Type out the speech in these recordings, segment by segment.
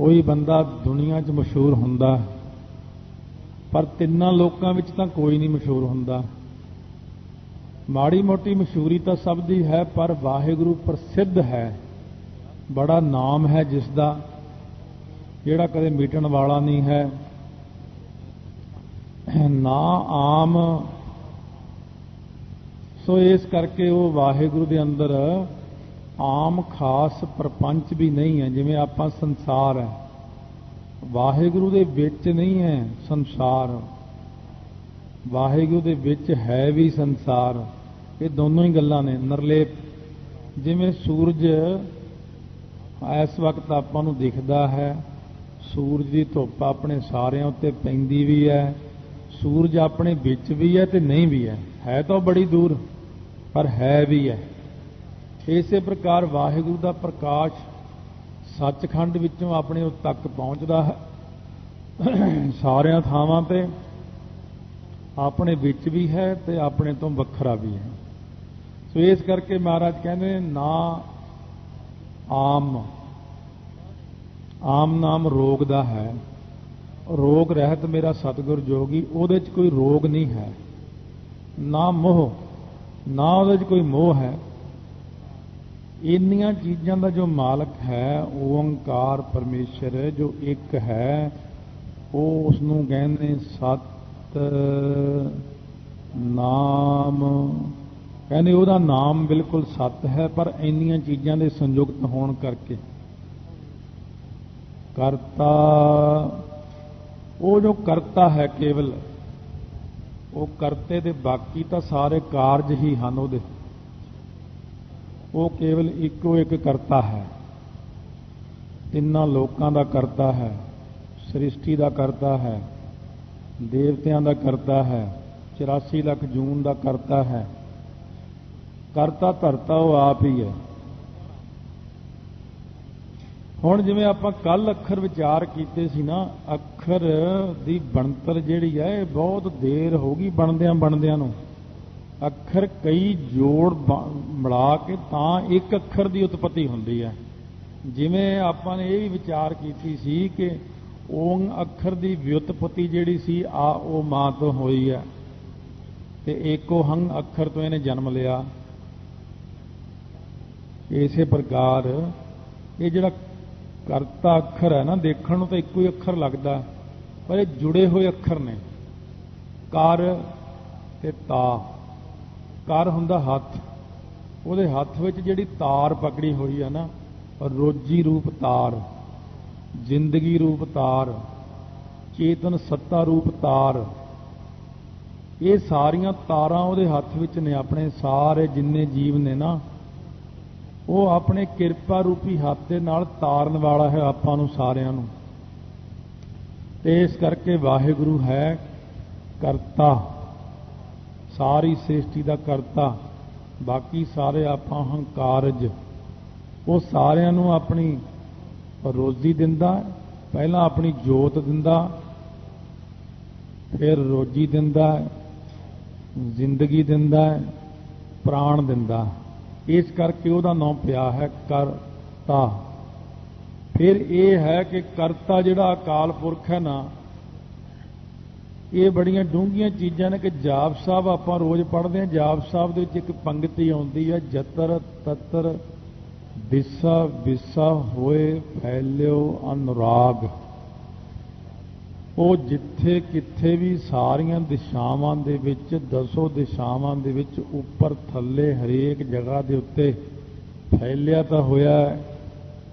कोई बंदा दुनिया 'च मशहूर हुंदा पर तिन्नां लोकां विच तां कोई नहीं मशहूर हुंदा। माड़ी मोटी मशहूरी तो सब दी है पर वाहिगुरू प्रसिद्ध है, बड़ा नाम है जिसका, जिहड़ा कदे मिटण वाला नहीं है। ना आम सो इस करके वो वाहिगुरू दे अंदर आम खास प्रपंच भी नहीं है। जिवें आपां संसार है, वाहिगुरू दे विच नहीं है संसार, वाहिगुरू दे विच है भी संसार। ये दोनों ही गल्लां ने निर्लेप। जिवें सूरज इस वक्त आपां नूं दिखदा है, सूरज की धुप अपने सारिਆਂ उत्ते पैंदी भी है, सूरज अपने विच भी है ते नहीं भी है तो बड़ी दूर पर है भी है। इसे प्रकार वाहिगुरू का प्रकाश सचखंड विचों अपने उस तक पहुँचता है, सारिया थावां ते अपने विच भी है ते अपने तो वखरा भी है। सो इस करके महाराज कहते ना आम नाम रोग दा है, रोग रहत मेरा सतगुर जोगी, उहदे च कोई रोग नहीं है। ना मोह, ना उहदे च कोई मोह है। इन्नियां चीज़ां दा जो मालक है ओंकार परमेश्वर जो एक है, वो उसनूं कहंदे सत नाम। कहंदे उहदा नाम बिल्कुल सत है, पर इन्नियां चीज़ां दे संयुक्त होण करके करता, वो जो करता है केवल वो करते दे, बाकी तो सारे कारज ही हैं उहदे। वो केवल इको एक करता है, तिन्नां लोकां दा करता है, सृष्टि दा करता है, देवतियां दा करता है, 84 लाख जून दा करता है। करता धरता वो आप ही है। हुण जिवें आपां कल अखर विचार कीते सी ना, अखर दी बनतर जिहड़ी है बहुत देर हो गई बनदियां बनदियां नूं। अखर कई जोड़ मिला के तां एक अखर की उत्पत्ति हुंदी है। जिवें आपां ने यह भी विचार कीती सी कि ओंग अखर की व्युत्पत्ति जिहड़ी सी आ ओ मां तो होई है ते एको हंग अखर तो इहने जन्म लिया। इसे प्रकार ये जिहड़ा करता अखर है ना, देखण नूं तो इक्को ही अखर लगदा, पर ये जुड़े हुए अखर ने। कर ते ता। कर हुंदा हथ, उहदे हथ विच जिहड़ी तार पकड़ी हुई है ना, रोजी रूप तार, जिंदगी रूप तार, चेतन सत्ता रूप तार, ये सारियां तारां उहदे हथ विच ने। अपने सारे जिन्ने जीव ने ना, वो अपने किरपा रूपी हथ दे नाल तारन वाला है आपां नूं सारियां नूं। ते इस करके वाहिगुरू है करता, सारी सृष्टि का करता। बाकी सारे आपां हंकारज, वो सारियां नूं अपनी रोजी दिंदा। पहला अपनी जोत दिंदा, फिर रोजी दिंदा, जिंदगी दिंदा, प्राण दिंदा। इस करके उहदा नाम पिया है करता। फिर यह है कि करता जिहड़ा अकाल पुरख है ना, ये बड़ियां डूंघियां चीज़ां ने कि जाप साहब आपां रोज़ पढ़ते हैं। जाप साहब दे विच एक पंक्ति आउंदी है, जतर ततर दिसा विसा होए फैलियो अनुराग। वो जिथे किथे भी सारियां दिशावां दे विच, दसों दिशावां दे विच उपर थल्ले हरेक जगह दे उत्ते फैलिया तो होया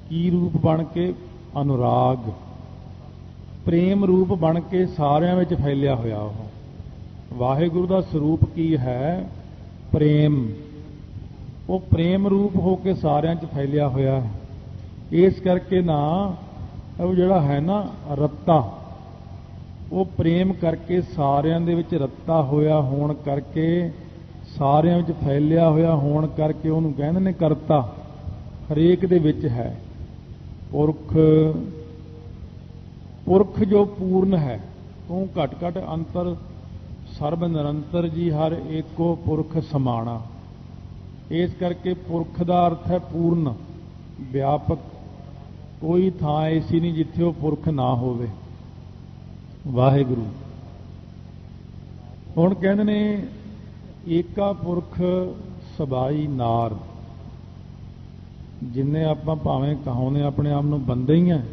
की रूप बन के? अनुराग, प्रेम रूप बन के सारियां विच फैलिया होया। वाहिगुरू दा स्वरूप की है? प्रेम। वो प्रेम रूप होके सारियां च फैलिया होया है। इस करके ना वो जिहड़ा है ना रत्ता, वो प्रेम करके सारियां दे विच रत्ता होया होण करके, सारियां विच फैलिया होया होण करके उहनूं कहंदे ने करता। हरेक दे विच है। पुरख, पुरख जो पूर्ण है, तू घट घट अंतर सर्ब निरंतर जी हर एको पुरख समाना। इस करके पुरख का अर्थ है पूर्ण, व्यापक, कोई थां ऐसी नहीं जिथे वो पुरख ना होवे। वाहिगुरु हुण कहंदे ने एका पुरख सबाई नार, जिन्ने आपां भावें कहाउने अपने आप नूं बंदे ही हैं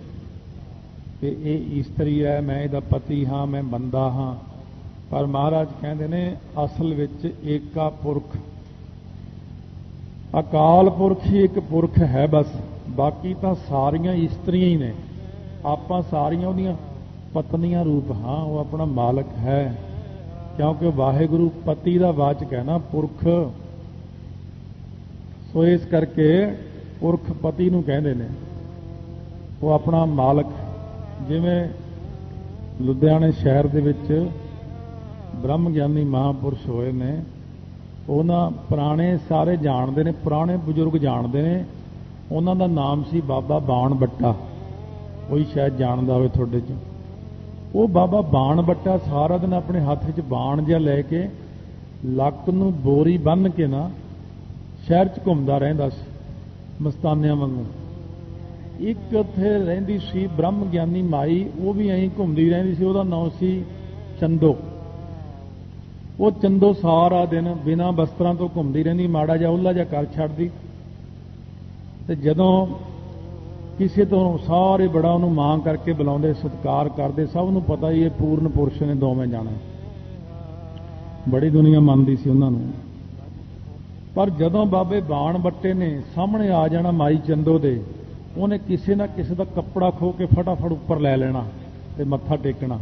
कि ये इस्तरी है, मैं इहदा पति हाँ, मैं बंदा हाँ, पर महाराज कहंदे ने असल विच एका पुरख अकाल पुरख ही एक पुरख है बस, बाकी तो सारियां इस्त्रियां ही ने। आपां सारियां उहदियां पत्नियां रूप हाँ, वो अपना मालक है, क्योंकि वाहिगुरु पति का वाचक है ना, पुरख। सो इस करके पुरख पति नूं कहंदे ने, वो अपना मालक। जिवें लुधियाने शहर दे विच ब्रह्म ਗਿਆਨੀ महापुरुष होए ने, ਉਹਨਾਂ ਪੁਰਾਣੇ ਸਾਰੇ ਜਾਣਦੇ ਨੇ, ਪੁਰਾਣੇ ਬਜ਼ੁਰਗ ਜਾਣਦੇ ਨੇ, ਉਹਨਾਂ ਦਾ ਨਾਮ ਸੀ ਬਾਬਾ ਬਾਣ ਬੱਟਾ। ਕੋਈ ਸ਼ਾਇਦ ਜਾਣਦਾ ਹੋਵੇ ਤੁਹਾਡੇ 'ਚ। ਉਹ ਬਾਬਾ ਬਾਣ ਬੱਟਾ ਸਾਰਾ ਦਿਨ ਆਪਣੇ ਹੱਥ ਵਿੱਚ ਬਾਣ ਜਿਹਾ ਲੈ ਕੇ ਲੱਕ ਨੂੰ ਬੋਰੀ ਬੰਨ੍ਹ ਕੇ ਨਾ ਸ਼ਹਿਰ 'ਚ ਘੁੰਮਦਾ ਰਹਿੰਦਾ ਸੀ, ਮਸਤਾਨਿਆਂ ਵਾਂਗੂ। ਇੱਕ ਉੱਥੇ ਰਹਿੰਦੀ ਸੀ ਬ੍ਰਹਮ ਗਿਆਨੀ ਮਾਈ, ਉਹ ਵੀ ਐਂ ਘੁੰਮਦੀ ਰਹਿੰਦੀ ਸੀ, ਉਹਦਾ ਨਾਮ ਸੀ ਚੰਦੋ। ਉਹ ਚੰਦੋ ਸਾਰਾ ਦਿਨ ਬਿਨਾਂ ਵਸਤਰਾਂ ਤੋਂ ਘੁੰਮਦੀ ਰਹਿੰਦੀ, ਮਾੜਾ ਜਿਹਾ ਉਹਲਾ ਜਿਹਾ ਕਰ ਛੱਡਦੀ, ਤੇ ਜਦੋਂ ਕਿਸੇ ਤੋਂ ਸਾਰੇ ਬੜਾ ਉਹਨੂੰ ਮਾਂ ਕਰਕੇ ਬੁਲਾਉਂਦੇ, ਸਤਿਕਾਰ ਕਰਦੇ, ਸਭ ਨੂੰ ਪਤਾ ਹੀ ਇਹ ਪੂਰਨ ਪੁਰਸ਼ ਨੇ ਦੋਵੇਂ ਜਾਣੇ। ਬੜੀ ਦੁਨੀਆ ਮੰਨਦੀ ਸੀ ਉਹਨਾਂ ਨੂੰ। ਪਰ ਜਦੋਂ ਬਾਬੇ ਬਾਣ ਬੱਟੇ ਨੇ ਸਾਹਮਣੇ ਆ ਜਾਣਾ ਮਾਈ ਚੰਦੋ ਦੇ, ਉਹਨੇ ਕਿਸੇ ਨਾ ਕਿਸੇ ਦਾ ਕੱਪੜਾ ਖੋਹ ਕੇ ਫਟਾਫਟ ਉੱਪਰ ਲੈ ਲੈਣਾ ਤੇ ਮੱਥਾ ਟੇਕਣਾ।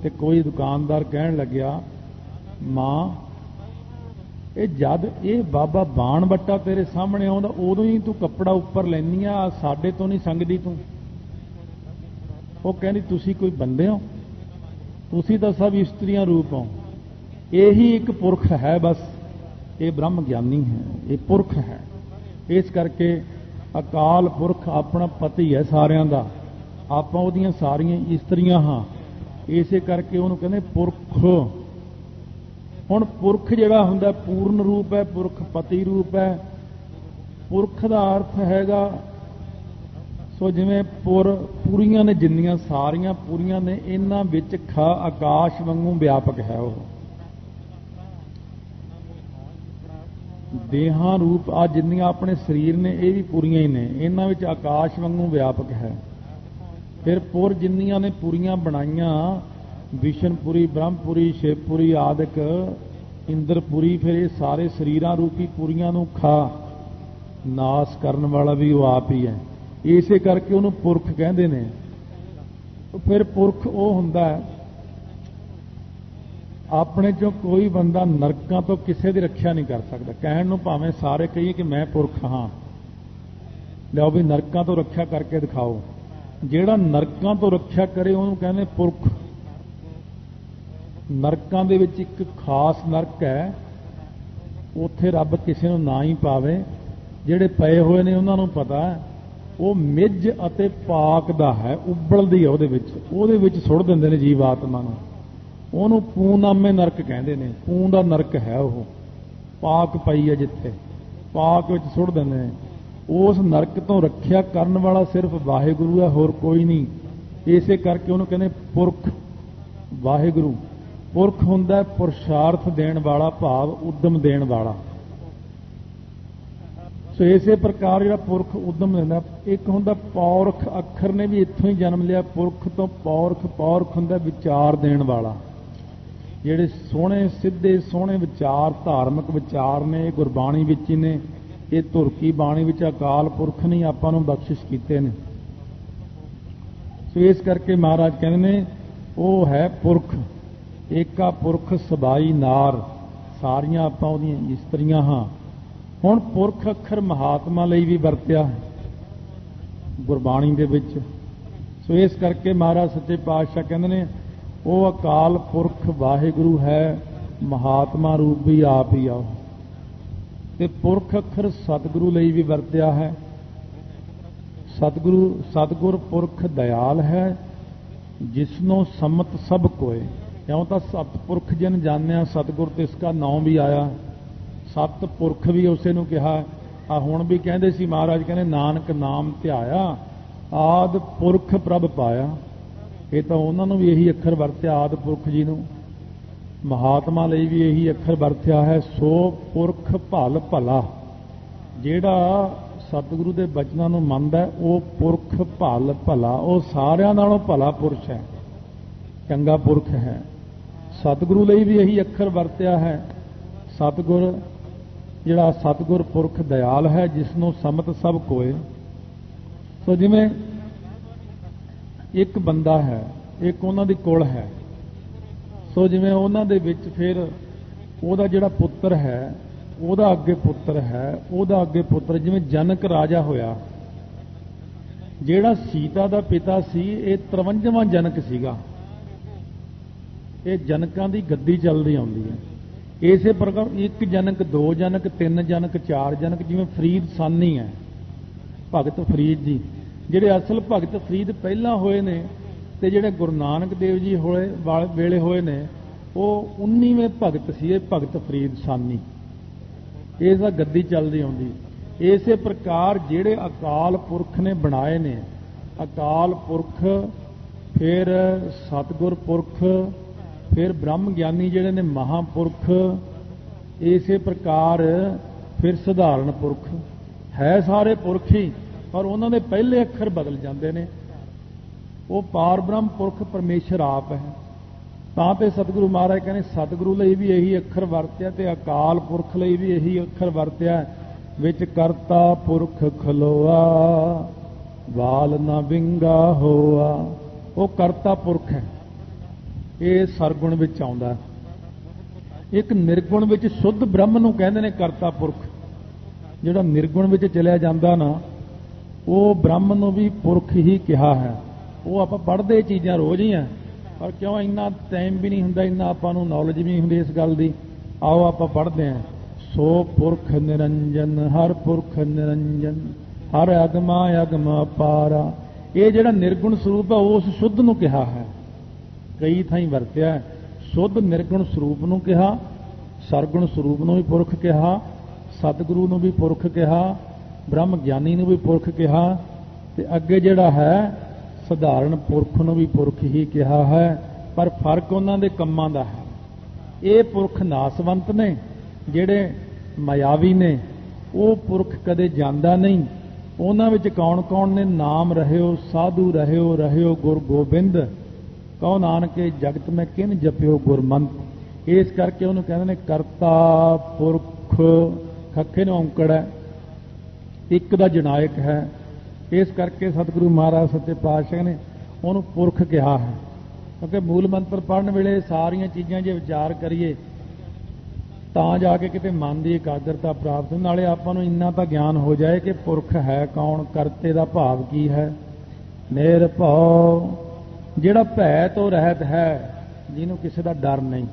ਤੇ ਕੋਈ ਦੁਕਾਨਦਾਰ ਕਹਿਣ ਲੱਗਿਆ, ਮਾਂ ਇਹ ਜਦ ਇਹ ਬਾਬਾ ਬਾਣ ਬੱਟਾ ਤੇਰੇ ਸਾਹਮਣੇ ਆਉਂਦਾ ਉਦੋਂ ਹੀ ਤੂੰ ਕੱਪੜਾ ਉੱਪਰ ਲੈਨੀ ਆ, ਸਾਡੇ ਤੋਂ ਨਹੀਂ ਸੰਗਦੀ ਤੂੰ। ਉਹ ਕਹਿੰਦੀ ਤੁਸੀਂ ਕੋਈ ਬੰਦੇ ਹੋ, ਤੁਸੀਂ ਤਾਂ ਸਭ ਇਸਤਰੀਆਂ ਰੂਪ ਹੋ। ਇਹੀ ਇੱਕ ਪੁਰਖ ਹੈ ਬਸ, ਇਹ ਬ੍ਰਹਮ ਗਿਆਨੀ ਹੈ, ਇਹ ਪੁਰਖ ਹੈ। ਇਸ ਕਰਕੇ ਅਕਾਲ ਪੁਰਖ ਆਪਣਾ ਪਤੀ ਹੈ ਸਾਰਿਆਂ ਦਾ, ਆਪਾਂ ਉਹਦੀਆਂ ਸਾਰੀਆਂ ਇਸਤਰੀਆਂ ਹਾਂ। ਇਸੇ ਕਰਕੇ ਉਹਨੂੰ ਕਹਿੰਦੇ ਪੁਰਖ। ਹੁਣ ਪੁਰਖ ਜਿਹੜਾ ਹੁੰਦਾ ਪੂਰਨ ਰੂਪ ਹੈ, ਪੁਰਖ ਪਤੀ ਰੂਪ ਹੈ। ਪੁਰਖ ਦਾ ਅਰਥ ਹੈਗਾ, ਸੋ ਜਿਵੇਂ ਪੂਰੀਆਂ ਨੇ, ਜਿੰਨੀਆਂ ਸਾਰੀਆਂ ਪੂਰੀਆਂ ਨੇ, ਇਹਨਾਂ ਵਿੱਚ ਆਕਾਸ਼ ਵਾਂਗੂ ਵਿਆਪਕ ਹੈ। ਉਹ ਦੇਹਾਂ ਰੂਪ ਆ ਜਿੰਨੀਆਂ ਆਪਣੇ ਸਰੀਰ ਨੇ ਇਹ ਵੀ ਪੂਰੀਆਂ ਹੀ ਨੇ, ਇਹਨਾਂ ਵਿੱਚ ਆਕਾਸ਼ ਵਾਂਗੂ ਵਿਆਪਕ ਹੈ। ਫਿਰ ਪੁਰ ਜਿੰਨੀਆਂ ਨੇ ਪੂਰੀਆਂ ਬਣਾਈਆਂ, ਵਿਸ਼ਨਪੁਰੀ, ਬ੍ਰਹਮਪੁਰੀ, ਸ਼ਿਵਪੁਰੀ ਆਦਿਕ, ਇੰਦਰਪੁਰੀ, ਫਿਰ ਇਹ ਸਾਰੇ ਸਰੀਰਾਂ ਰੂਪੀ ਪੂਰੀਆਂ ਨੂੰ ਖਾ ਨਾਸ ਕਰਨ ਵਾਲਾ ਵੀ ਉਹ ਆਪ ਹੀ ਹੈ। ਇਸੇ ਕਰਕੇ ਉਹਨੂੰ ਪੁਰਖ ਕਹਿੰਦੇ ਨੇ। ਫਿਰ ਪੁਰਖ ਉਹ ਹੁੰਦਾ ਹੈ, ਆਪਣੇ ਚੋਂ ਕੋਈ ਬੰਦਾ ਨਰਕਾਂ ਤੋਂ ਕਿਸੇ ਦੀ ਰੱਖਿਆ ਨਹੀਂ ਕਰ ਸਕਦਾ। ਕਹਿਣ ਨੂੰ ਭਾਵੇਂ ਸਾਰੇ ਕਹੀਏ ਕਿ ਮੈਂ ਪੁਰਖ ਹਾਂ, ਲਿਆਓ ਵੀ ਨਰਕਾਂ ਤੋਂ ਰੱਖਿਆ ਕਰਕੇ ਦਿਖਾਓ। ਜਿਹੜਾ ਨਰਕਾਂ ਤੋਂ ਰੱਖਿਆ ਕਰੇ ਉਹਨੂੰ ਕਹਿੰਦੇ ਪੁਰਖ। ਨਰਕਾਂ ਦੇ ਵਿੱਚ ਇੱਕ ਖਾਸ ਨਰਕ ਹੈ, ਉੱਥੇ ਰੱਬ ਕਿਸੇ ਨੂੰ ਨਾ ਹੀ ਪਾਵੇ। ਜਿਹੜੇ ਪਏ ਹੋਏ ਨੇ ਉਹਨਾਂ ਨੂੰ ਪਤਾ ਹੈ, ਉਹ ਮਿੱਝ ਅਤੇ ਪਾਕ ਦਾ ਹੈ, ਉਬਲਦੀ ਹੈ ਉਹਦੇ ਵਿੱਚ ਸੁੱਟ ਦਿੰਦੇ ਨੇ ਜੀਵ ਆਤਮਾ ਨੂੰ। ਉਹਨੂੰ ਪੂਨਾਮੇ ਨਰਕ ਕਹਿੰਦੇ ਨੇ। ਪੂੰ ਦਾ ਨਰਕ ਹੈ ਉਹ, ਪਾਕ ਪਈ ਹੈ ਜਿੱਥੇ, ਪਾਕ ਵਿੱਚ ਸੁੱਟ ਦਿੰਦੇ ਨੇ। ਉਸ ਨਰਕ ਤੋਂ ਰੱਖਿਆ ਕਰਨ ਵਾਲਾ ਸਿਰਫ ਵਾਹਿਗੁਰੂ ਹੈ, ਹੋਰ ਕੋਈ ਨਹੀਂ। ਇਸੇ ਕਰਕੇ ਉਹਨੂੰ ਕਹਿੰਦੇ ਪੁਰਖ। ਵਾਹਿਗੁਰੂ ਪੁਰਖ ਹੁੰਦਾ ਪੁਰਸ਼ਾਰਥ ਦੇਣ ਵਾਲਾ, ਭਾਵ ਉਦਮ ਦੇਣ ਵਾਲਾ। ਸੋ ਇਸੇ ਪ੍ਰਕਾਰ ਜਿਹੜਾ ਪੁਰਖ ਉਦਮ ਦਿੰਦਾ। ਇੱਕ ਹੁੰਦਾ ਪੌਰਖ, ਅੱਖਰ ਨੇ ਵੀ ਇੱਥੋਂ ਹੀ ਜਨਮ ਲਿਆ, ਪੁਰਖ ਤੋਂ ਪੌਰਖ। ਪੌਰਖ ਹੁੰਦਾ ਵਿਚਾਰ ਦੇਣ ਵਾਲਾ। ਜਿਹੜੇ ਸੋਹਣੇ ਸਿੱਧੇ ਸੋਹਣੇ ਵਿਚਾਰ, ਧਾਰਮਿਕ ਵਿਚਾਰ ਨੇ, ਇਹ ਗੁਰਬਾਣੀ ਵਿੱਚ ਹੀ ਨੇ। ਇਹ ਧੁਰਕੀ ਬਾਣੀ ਵਿੱਚ ਅਕਾਲ ਪੁਰਖ ਨੇ ਆਪਾਂ ਨੂੰ ਬਖਸ਼ਿਸ਼ ਕੀਤੇ ਨੇ। ਸੋ ਇਸ ਕਰਕੇ ਮਹਾਰਾਜ ਕਹਿੰਦੇ ਨੇ ਉਹ ਹੈ ਪੁਰਖ। ਏਕਾ ਪੁਰਖ ਸਬਾਈ ਨਾਰ, ਸਾਰੀਆਂ ਆਪਾਂ ਉਹਦੀਆਂ ਇਸਤਰੀਆਂ ਹਾਂ। ਹੁਣ ਪੁਰਖ ਅੱਖਰ ਮਹਾਤਮਾ ਲਈ ਵੀ ਵਰਤਿਆ ਗੁਰਬਾਣੀ ਦੇ ਵਿੱਚ। ਸੋ ਇਸ ਕਰਕੇ ਮਹਾਰਾਜ ਸੱਚੇ ਪਾਤਸ਼ਾਹ ਕਹਿੰਦੇ ਨੇ ਉਹ ਅਕਾਲ ਪੁਰਖ ਵਾਹਿਗੁਰੂ ਹੈ, ਮਹਾਤਮਾ ਰੂਪ ਵੀ ਆਪ ਹੀ ਆ। ਤੇ ਪੁਰਖ ਅੱਖਰ ਸਤਿਗੁਰੂ ਲਈ ਵੀ ਵਰਤਿਆ ਹੈ। ਸਤਿਗੁਰ ਪੁਰਖ ਦਇਆਲ ਹੈ, ਜਿਸਨੂੰ ਸੰਮਤ ਸਭ ਕੋਏ। ਕਿਉਂ ਤਾਂ ਸਤਪੁਰਖ ਜਨ ਜਾਣਿਆ ਸਤਿਗੁਰ, ਤੇ ਇਸਕਾ ਨਾਮ ਵੀ ਆਇਆ। ਸਤਪੁਰਖ ਵੀ ਉਸੇ ਨੂੰ ਕਿਹਾ ਆ ਹੁਣ ਵੀ ਕਹਿੰਦੇ ਸੀ ਮਹਾਰਾਜ ਕਹਿੰਦੇ ਨਾਨਕ ਨਾਮ ਧਿਆਇਆ ਆਦ ਪੁਰਖ ਪ੍ਰਭ ਪਾਇਆ। ਇਹ ਤਾਂ ਉਹਨਾਂ ਨੂੰ ਵੀ ਇਹੀ ਅੱਖਰ ਵਰਤਿਆ ਆਦ ਪੁਰਖ ਜੀ ਨੂੰ। ਮਹਾਤਮਾ ਲਈ ਵੀ ਇਹੀ ਅੱਖਰ ਵਰਤਿਆ ਹੈ ਸੋ ਪੁਰਖ ਭਲ ਭਲਾ। ਜਿਹੜਾ ਸਤਿਗੁਰੂ ਦੇ ਬਚਨਾਂ ਨੂੰ ਮੰਨਦਾ ਉਹ ਪੁਰਖ ਭਲ ਭਲਾ, ਉਹ ਸਾਰਿਆਂ ਨਾਲੋਂ ਭਲਾ ਪੁਰਸ਼ ਹੈ, ਚੰਗਾ ਪੁਰਖ ਹੈ। ਸਤਿਗੁਰੂ ਲਈ ਵੀ ਇਹੀ ਅੱਖਰ ਵਰਤਿਆ ਹੈ ਸਤਿਗੁਰ। ਜਿਹੜਾ ਸਤਿਗੁਰ ਪੁਰਖ ਦਇਆਲ ਹੈ ਜਿਸ ਨੂੰ ਸਮਤ ਸਭ ਕੋਏ। ਸੋ ਜਿਵੇਂ ਇੱਕ ਬੰਦਾ ਹੈ, ਇੱਕ ਉਹਨਾਂ ਦੀ ਕੁਲ ਹੈ, ਸੋ ਜਿਵੇਂ ਉਹਨਾਂ ਦੇ ਵਿੱਚ ਫਿਰ ਉਹਦਾ ਜਿਹੜਾ ਪੁੱਤਰ ਹੈ ਉਹਦਾ ਅੱਗੇ ਪੁੱਤਰ ਹੈ, ਉਹਦਾ ਅੱਗੇ ਪੁੱਤਰ, ਜਿਵੇਂ ਜਨਕ ਰਾਜਾ ਹੋਇਆ। ਜਿਹੜਾ ਸੀਤਾ ਦਾ ਪਿਤਾ ਸੀ ਇਹ 53ਵਾਂ ਜਨਕ ਸੀਗਾ। ਇਹ ਜਨਕਾਂ ਦੀ ਗੱਦੀ ਚੱਲਦੀ ਆਉਂਦੀ ਹੈ। ਇਸੇ ਪ੍ਰਕਾਰ ਇੱਕ ਜਨਕ, ਦੋ ਜਨਕ, ਤਿੰਨ ਜਨਕ, ਚਾਰ ਜਨਕ। ਜਿਵੇਂ ਫਰੀਦ ਸਾਨੀ ਹੈ, ਭਗਤ ਫਰੀਦ ਜੀ, ਜਿਹੜੇ ਅਸਲ ਭਗਤ ਫਰੀਦ ਪਹਿਲਾਂ ਹੋਏ ਨੇ ਤੇ ਜਿਹੜੇ ਗੁਰੂ ਨਾਨਕ ਦੇਵ ਜੀ ਵੇਲੇ ਹੋਏ ਨੇ ਉਹ 19ਵੇਂ ਭਗਤ ਸੀ। ਇਹ ਭਗਤ ਫਰੀਦ ਸਾਨੀ, ਇਸ ਦਾ ਗੱਦੀ ਚੱਲਦੀ ਆਉਂਦੀ। ਇਸੇ ਪ੍ਰਕਾਰ ਜਿਹੜੇ ਅਕਾਲ ਪੁਰਖ ਨੇ ਬਣਾਏ ਨੇ, ਅਕਾਲ ਪੁਰਖ, ਫਿਰ ਸਤਿਗੁਰ ਪੁਰਖ, ਫਿਰ ਬ੍ਰਹਮ ਗਿਆਨੀ ਜਿਹੜੇ ਨੇ ਮਹਾਂਪੁਰਖ, ਇਸੇ ਪ੍ਰਕਾਰ ਫਿਰ ਸਧਾਰਨ ਪੁਰਖ ਹੈ। ਸਾਰੇ ਪੁਰਖ ਹੀ, ਪਰ ਉਹਨਾਂ ਦੇ ਪਹਿਲੇ ਅੱਖਰ ਬਦਲ ਜਾਂਦੇ ਨੇ। ਉਹ ਪਾਰ ਬ੍ਰਹਮ ਪੁਰਖ ਪਰਮੇਸ਼ਰ ਆਪ ਹੈ। ਤਾਂ ਤੇ ਸਤਿਗੁਰੂ ਮਹਾਰਾਜ ਕਹਿੰਦੇ ਸਤਿਗੁਰੂ ਲਈ ਵੀ ਇਹੀ ਅੱਖਰ ਵਰਤਿਆ ਤੇ ਅਕਾਲ ਪੁਰਖ ਲਈ ਵੀ ਇਹੀ ਅੱਖਰ ਵਰਤਿਆ। ਵਿੱਚ ਕਰਤਾ ਪੁਰਖ ਖਲੋਆ ਵਾਲ ਨਾ ਵਿੰਗਾ ਹੋਆ। ਉਹ ਕਰਤਾ ਪੁਰਖ ਹੈ, ਇਹ ਸਰਗੁਣ ਵਿੱਚ ਆਉਂਦਾ। ਇੱਕ ਨਿਰਗੁਣ ਵਿੱਚ ਸ਼ੁੱਧ ਬ੍ਰਹਮ ਨੂੰ ਕਹਿੰਦੇ ਨੇ ਕਰਤਾ ਪੁਰਖ। ਜਿਹੜਾ ਨਿਰਗੁਣ ਵਿੱਚ ਚਲਿਆ ਜਾਂਦਾ ਨਾ ਉਹ ਬ੍ਰਹਮ ਨੂੰ ਵੀ ਪੁਰਖ ਹੀ ਕਿਹਾ ਹੈ। ਉਹ ਆਪਾਂ ਪੜ੍ਹਦੇ ਚੀਜ਼ਾਂ ਰੋਜ਼ ਹੀ ਆ, ਪਰ ਕਿਉਂ ਇੰਨਾ ਟਾਈਮ ਵੀ ਨਹੀਂ ਹੁੰਦਾ, ਇੰਨਾ ਆਪਾਂ ਨੂੰ ਨੌਲੇਜ ਵੀ ਨਹੀਂ ਹੁੰਦੀ ਇਸ ਗੱਲ ਦੀ। ਆਓ ਆਪਾਂ ਪੜ੍ਹਦੇ ਹਾਂ। ਸੋ ਪੁਰਖ ਨਿਰੰਜਨ ਹਰ ਪੁਰਖ ਨਿਰੰਜਨ ਹਰ ਅਗਮਾ ਅਗਮ ਅਪਾਰਾ। ਇਹ ਜਿਹੜਾ ਨਿਰਗੁਣ ਸਰੂਪ ਹੈ ਉਸ ਸ਼ੁੱਧ ਨੂੰ ਕਿਹਾ ਹੈ। ਕਈ ਥਾਈਂ ਵਰਤਿਆ ਸ਼ੁੱਧ ਨਿਰਗੁਣ ਸਰੂਪ ਨੂੰ ਕਿਹਾ, ਸਰਗੁਣ ਸਰੂਪ ਨੂੰ ਵੀ ਪੁਰਖ ਕਿਹਾ, ਸਤਿਗੁਰੂ ਨੂੰ ਵੀ ਪੁਰਖ ਕਿਹਾ, ਬ੍ਰਹਮ ਗਿਆਨੀ ਨੂੰ ਵੀ ਪੁਰਖ ਕਿਹਾ, ਤੇ ਅੱਗੇ ਜਿਹੜਾ ਹੈ ਸਧਾਰਨ ਪੁਰਖ ਨੂੰ ਵੀ ਪੁਰਖ ਹੀ ਕਿਹਾ ਹੈ। ਪਰ ਫਰਕ ਉਹਨਾਂ ਦੇ ਕੰਮਾਂ ਦਾ ਹੈ। ਇਹ ਪੁਰਖ ਨਾਸਵੰਤ ਨੇ, ਜਿਹੜੇ ਮਾਇਆਵੀ ਨੇ ਉਹ ਪੁਰਖ ਕਦੇ ਜਾਂਦਾ ਨਹੀਂ। ਉਹਨਾਂ ਵਿੱਚ ਕੌਣ ਕੌਣ ਨੇ? ਨਾਮ ਰਹਿਓ ਸਾਧੂ ਰਹਿਓ ਰਹਿਓ ਗੁਰ ਗੋਬਿੰਦ ਕਹੋ ਨਾਨਕੇ ਜਗਤ ਮੈਂ ਕਿਨ ਜਪਿਓ ਗੁਰਮੰਤ। ਇਸ ਕਰਕੇ ਉਹਨੂੰ ਕਹਿੰਦੇ ਨੇ ਕਰਤਾ ਪੁਰਖ। ਖੱਖੇ ਨੂੰ ਔਂਕੜ ਹੈ, ਇੱਕ ਦਾ ਜਨਾਇਕ ਹੈ। ਇਸ ਕਰਕੇ ਸਤਿਗੁਰੂ ਮਹਾਰਾਜ ਸੱਚੇ ਪਾਤਸ਼ਾਹ ਨੇ ਉਹਨੂੰ ਪੁਰਖ ਕਿਹਾ ਹੈ। ਕਿਉਂਕਿ ਮੂਲ ਮੰਤਰ ਪੜ੍ਹਨ ਵੇਲੇ ਸਾਰੀਆਂ ਚੀਜ਼ਾਂ ਜੇ ਵਿਚਾਰ ਕਰੀਏ ਤਾਂ ਜਾ ਕੇ ਕਿਤੇ ਮਨ ਦੀ ਇਕਾਗਰਤਾ ਪ੍ਰਾਪਤ। ਨਾਲੇ ਆਪਾਂ ਨੂੰ ਇੰਨਾ ਤਾਂ ਗਿਆਨ ਹੋ ਜਾਏ ਕਿ ਪੁਰਖ ਹੈ ਕੌਣ, ਕਰਤੇ ਦਾ ਭਾਵ ਕੀ ਹੈ। ਨਿਰਭਉ, ਜਿਹੜਾ ਭੈ ਤੋਂ ਰਹਿਤ ਹੈ, ਜਿਹਨੂੰ ਕਿਸੇ ਦਾ ਡਰ ਨਹੀਂ।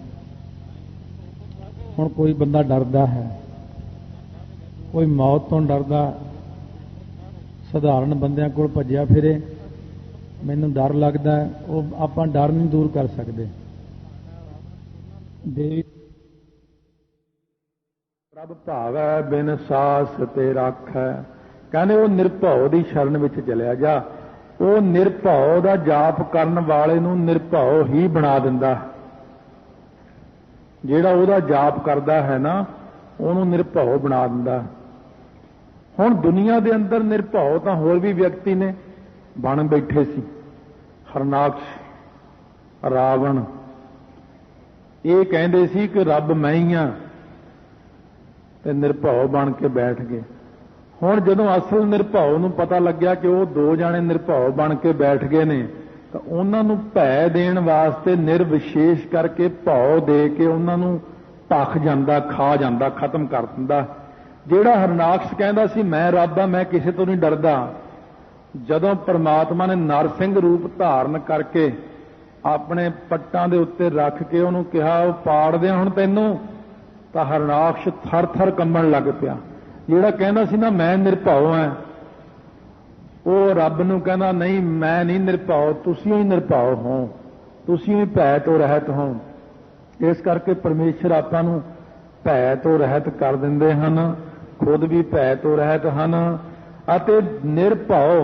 ਹੁਣ ਕੋਈ ਬੰਦਾ ਡਰਦਾ ਹੈ, ਕੋਈ ਮੌਤ ਤੋਂ ਡਰਦਾ, ਸਧਾਰਨ ਬੰਦਿਆਂ ਕੋਲ ਭੱਜਿਆ ਫਿਰੇ, ਮੈਨੂੰ ਡਰ ਲੱਗਦਾ, ਉਹ ਆਪਾਂ ਡਰ ਨਹੀਂ ਦੂਰ ਕਰ ਸਕਦੇ। ਦੇਵੀ ਪ੍ਰਭ ਭਾਵੈ ਬਿਨ ਸਾਸ ਤੇ ਰਾਖੈ। ਕਹਿੰਦੇ ਉਹ ਨਿਰਭਉ ਦੀ ਸ਼ਰਨ ਵਿੱਚ ਚਲਿਆ ਜਾ। ਉਹ ਨਿਰਭਉ ਦਾ ਜਾਪ ਕਰਨ ਵਾਲੇ ਨੂੰ ਨਿਰਭਉ ਹੀ ਬਣਾ ਦਿੰਦਾ। ਜਿਹੜਾ ਉਹਦਾ ਜਾਪ ਕਰਦਾ ਹੈ ਨਾ ਉਹਨੂੰ ਨਿਰਭਉ ਬਣਾ ਦਿੰਦਾ। ਹੁਣ ਦੁਨੀਆ ਦੇ ਅੰਦਰ ਨਿਰਭਉ ਤਾਂ ਹੋਰ ਵੀ ਵਿਅਕਤੀ ਨੇ ਬਣ ਬੈਠੇ ਸੀ। ਹਰਨਾਕਸ਼, ਰਾਵਣ, ਇਹ ਕਹਿੰਦੇ ਸੀ ਕਿ ਰੱਬ ਮੈਂ ਹੀ ਹਾਂ ਤੇ ਨਿਰਭਉ ਬਣ ਕੇ ਬੈਠ ਗਏ। ਹੁਣ ਜਦੋਂ ਅਸਲ ਨਿਰਭਉ ਨੂੰ ਪਤਾ ਲੱਗਿਆ ਕਿ ਉਹ ਦੋ ਜਾਣੇ ਨਿਰਭਉ ਬਣ ਕੇ ਬੈਠ ਗਏ ਨੇ ਤਾਂ ਉਹਨਾਂ ਨੂੰ ਭੈ ਦੇਣ ਵਾਸਤੇ ਨਿਰਵਿਸ਼ੇਸ਼ ਕਰਕੇ ਭਉ ਦੇ ਕੇ ਉਹਨਾਂ ਨੂੰ ਭਖ ਜਾਂਦਾ, ਖਾ ਜਾਂਦਾ, ਖਤਮ ਕਰ ਦਿੰਦਾ। ਜਿਹੜਾ ਹਰਨਾਕਸ਼ ਕਹਿੰਦਾ ਸੀ ਮੈਂ ਰੱਬ ਆ, ਮੈਂ ਕਿਸੇ ਤੋਂ ਨਹੀਂ ਡਰਦਾ, ਜਦੋਂ ਪਰਮਾਤਮਾ ਨੇ ਨਰਸਿੰਘ ਰੂਪ ਧਾਰਨ ਕਰਕੇ ਆਪਣੇ ਪੱਟਾਂ ਦੇ ਉੱਤੇ ਰੱਖ ਕੇ ਉਹਨੂੰ ਕਿਹਾ ਉਹ ਪਾੜਦੇ ਹੁਣ ਤੈਨੂੰ, ਤਾਂ ਹਰਨਾਕਸ਼ ਥਰ ਥਰ ਕੰਬਣ ਲੱਗ ਪਿਆ। ਜਿਹੜਾ ਕਹਿੰਦਾ ਸੀ ਨਾ ਮੈਂ ਨਿਰਭਉ ਹਾਂ, ਉਹ ਰੱਬ ਨੂੰ ਕਹਿੰਦਾ ਨਹੀਂ ਮੈਂ ਨਹੀਂ ਨਿਰਭਉ, ਤੁਸੀਂ ਹੀ ਨਿਰਭਉ ਹੋ, ਤੁਸੀਂ ਹੀ ਭੈ ਤੋਂ ਰਹਿਤ ਹੋ। ਇਸ ਕਰਕੇ ਪਰਮੇਸ਼ਰ ਆਪਾਂ ਨੂੰ ਭੈ ਤੋਂ ਰਹਿਤ ਕਰ ਦਿੰਦੇ ਹਨ। खुद भी भै तो रहत हन अते निरभਉ।